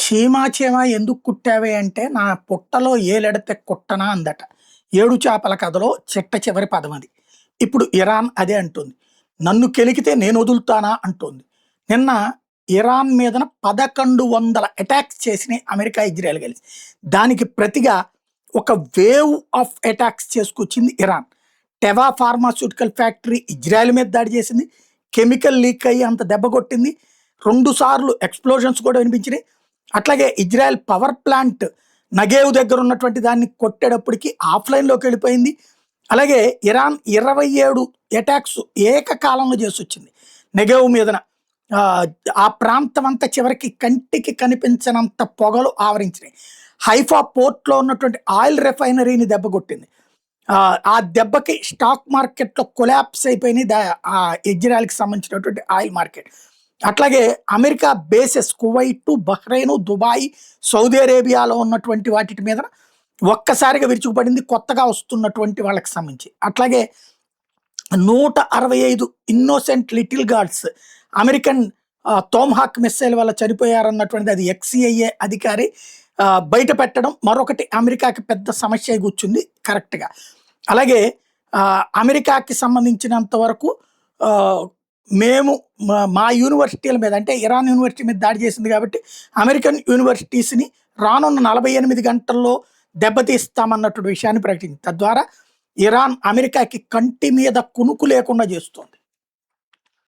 చీమా ఎందుకు కుట్టావే అంటే, నా పుట్టలో ఏలెడితే కుట్టనా అందట. ఏడు చేపల కథలో చిట్ట చివరి పదమది. ఇప్పుడు ఇరాన్ అదే అంటుంది. నన్ను కెలికితే నేనొదులుతానా అంటోంది. నిన్న ఇరాన్ మీదన 1100 అటాక్స్ చేసినాయి అమెరికా, ఇజ్రాయెల్ కలిసి. దానికి ప్రతిగా ఒక వేవ్ ఆఫ్ అటాక్స్ చేసుకొచ్చింది Iran. Teva pharmaceutical factory Israel మీద దాడి చేసింది. కెమికల్ లీక్ అయ్యి అంత దెబ్బ కొట్టింది. 2 సార్లు ఎక్స్‌ప్లోజన్స్ కూడా వినిపించినాయి. అట్లాగే ఇజ్రాయెల్ పవర్ ప్లాంట్ నగేవ్ దగ్గర ఉన్నటువంటి దాన్ని కొట్టేటప్పటికి ఆఫ్‌లైన్‌లోకి వెళ్ళిపోయింది. అలాగే ఇరాన్ 27 అటాక్స్ ఏకకాలంలో చేసొచ్చింది నెగెవ్ మీదన. ఆహ్, ఆ ప్రాంతం అంతా చివరికి కంటికి కనిపించనంత పొగలు ఆవరించినాయి. హైఫా పోర్ట్‌లో ఉన్నటువంటి ఆయిల్ రిఫైనరీని దెబ్బకొట్టింది. ఆ దెబ్బకి స్టాక్ మార్కెట్‌లో కొలాప్స్ అయిపోయినాయి. ఇజ్రాయెల్‌కి సంబంధించినటువంటి ఆయిల్ మార్కెట్. అట్లాగే America bases Kuwait, Bahrain, Dubai, Saudi అరేబియాలో ఉన్నటువంటి వాటిటి మీదన ఒక్కసారిగా విరుచుకుపడింది కొత్తగా వస్తున్నటువంటి వాళ్ళకి సంబంధించి. అట్లాగే 165 innocent little guards American Tomahawk missile వల్ల చనిపోయారన్నటువంటిది అది ఎక్స్‌సిఐఏ అధికారి బయట పెట్టడం మరొకటి అమెరికాకి పెద్ద సమస్య అయి కూర్చుంది కరెక్ట్‌గా. అలాగే అమెరికాకి సంబంధించినంత వరకు ఆహ్, మేము మా యూనివర్సిటీల మీద అంటే ఇరాన్ యూనివర్సిటీ మీద దాడి చేసింది కాబట్టి అమెరికన్ యూనివర్సిటీస్‌ని రానున్న 48 గంటల్లో దెబ్బతీస్తామన్నటువంటి విషయాన్ని ప్రకటించింది. తద్వారా ఇరాన్ అమెరికాకి కంటి మీద కునుకు లేకుండా చేస్తోంది.